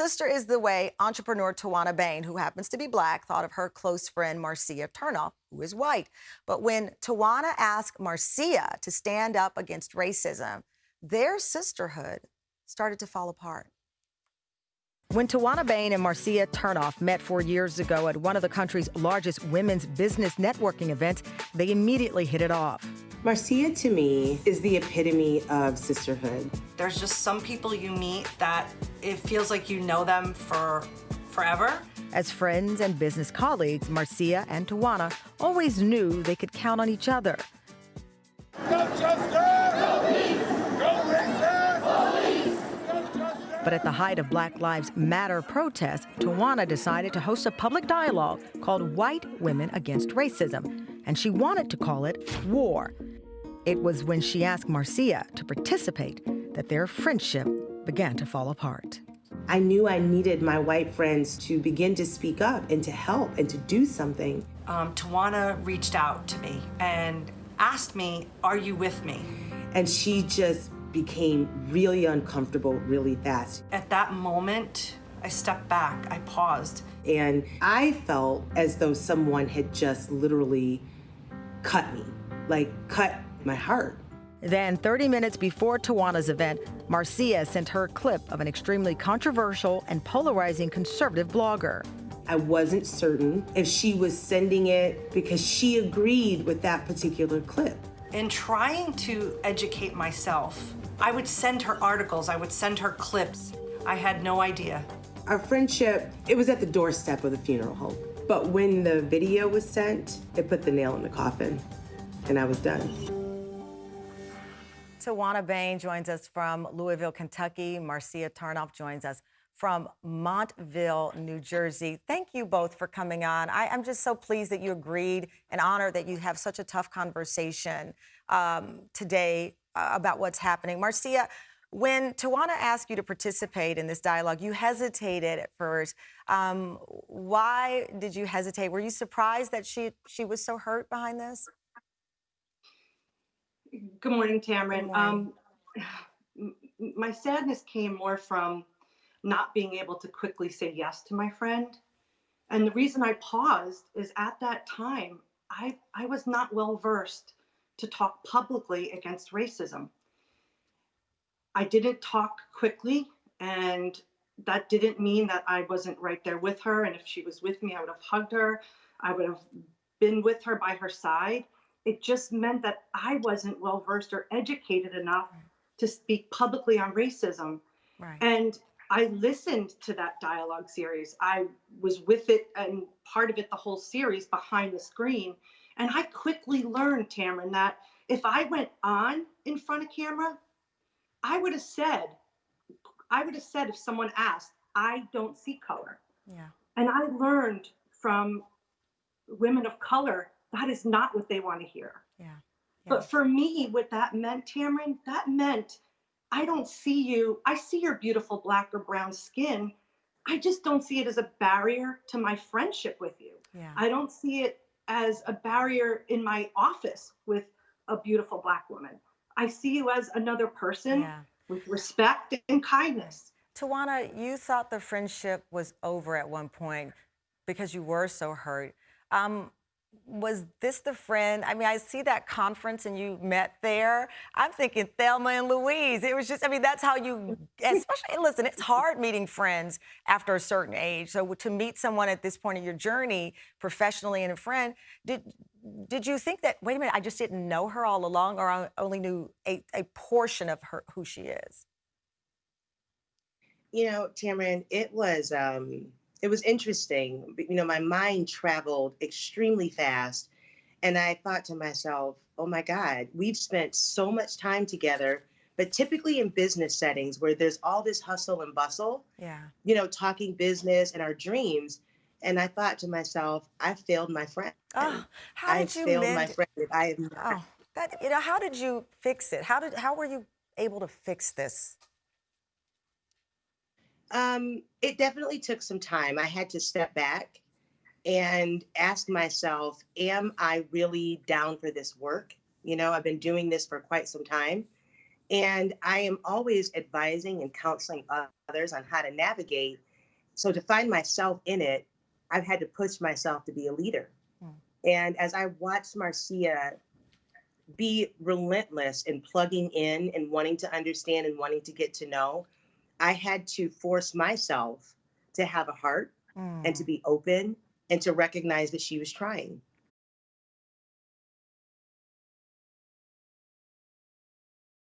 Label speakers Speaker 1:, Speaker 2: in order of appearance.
Speaker 1: sister is the way entrepreneur Tawana Bain, who happens to be Black, thought of her close friend Marcia Taroff, who is white. But when Tawana asked Marcia to stand up against racism, their sisterhood started to fall apart. When Tawana Bain and Marcia Taroff met 4 years ago at one of the country's largest women's business networking events, they immediately hit it off.
Speaker 2: Marcia, to me, is the epitome of sisterhood.
Speaker 3: There's just some people you meet that it feels like you know them for forever.
Speaker 1: As friends and business colleagues, Marcia and Tawana always knew they could count on each other.
Speaker 4: No justice! No peace! No racist! Police! No justice!
Speaker 1: But at the height of Black Lives Matter protests, Tawana decided to host a public dialogue called White Women Against Racism, and she wanted to call it War. It was when she asked Marcia to participate that their friendship began to fall apart.
Speaker 2: I knew I needed my white friends to begin to speak up and to help and to do something.
Speaker 3: Tawana reached out to me and asked me, "Are you with me?"
Speaker 2: And she just became really uncomfortable really fast.
Speaker 3: At that moment, I stepped back, I paused.
Speaker 2: And I felt as though someone had just literally cut me, like cut my heart.
Speaker 1: Then 30 minutes before Tawana's event, Marcia sent her a clip of an extremely controversial and polarizing conservative blogger.
Speaker 2: I wasn't certain if she was sending it because she agreed with that particular clip.
Speaker 3: In trying to educate myself, I would send her articles, I would send her clips. I had no idea.
Speaker 2: Our friendship, it was at the doorstep of the funeral home. But when the video was sent, it put the nail in the coffin, and I was done.
Speaker 1: Tawana Bain joins us from Louisville, Kentucky. Marcia Taroff joins us from Montville, New Jersey. Thank you both for coming on. I'm just so pleased that you agreed and honored that you have such a tough conversation today about what's happening. Marcia, when Tawana asked you to participate in this dialogue, you hesitated at first. Why did you hesitate? Were you surprised that she was so hurt behind this?
Speaker 5: Good morning, Tamron.
Speaker 1: Good morning.
Speaker 5: My sadness came more from not being able to quickly say yes to my friend. And the reason I paused is at that time, I was not well versed to talk publicly against racism. I didn't talk quickly, and that didn't mean that I wasn't right there with her. And if she was with me, I would have hugged her. I would have been with her by her side. It just meant that I wasn't well versed or educated enough to speak publicly on racism.
Speaker 1: Right.
Speaker 5: And I listened to that dialogue series. I was with it and part of it the whole series behind the screen. And I quickly learned, Tamron, that if I went on in front of camera, I would have said if someone asked, I don't see color.
Speaker 1: Yeah.
Speaker 5: And I learned from women of color that is not what they want to hear.
Speaker 1: Yeah.
Speaker 5: But for me, what that meant, Tamron, that meant I don't see you. I see your beautiful black or brown skin. I just don't see it as a barrier to my friendship with you.
Speaker 1: Yeah.
Speaker 5: I don't see it as a barrier in my office with a beautiful black woman. I see you as another person with respect and kindness.
Speaker 1: Tawana, you thought the friendship was over at one point because you were so hurt. Was this the friend? I mean, I see that conference and you met there. I'm thinking Thelma and Louise. It was just, I mean, that's how you, especially, listen, it's hard meeting friends after a certain age. So to meet someone at this point in your journey, professionally and a friend, did you think that, wait a minute, I just didn't know her all along, or I only knew a portion of her, who she is?
Speaker 6: You know, Tamron, it was interesting. You know, my mind traveled extremely fast. And I thought to myself, oh my God, we've spent so much time together, but typically in business settings where there's all this hustle and bustle, you know, talking business and our dreams. And I thought to myself, I failed my friend.
Speaker 1: Oh, how did you
Speaker 6: failed my friend.
Speaker 1: How did you fix it? How were you able to fix this?
Speaker 6: It definitely took some time. I had to step back and ask myself, am I really down for this work? You know, I've been doing this for quite some time, and I am always advising and counseling others on how to navigate So to find myself in it, I've had to push myself to be a leader. And as I watched Marcia be relentless in plugging in and wanting to understand and wanting to get to know, I had to force myself to have a heart and to be open and to recognize that she was trying.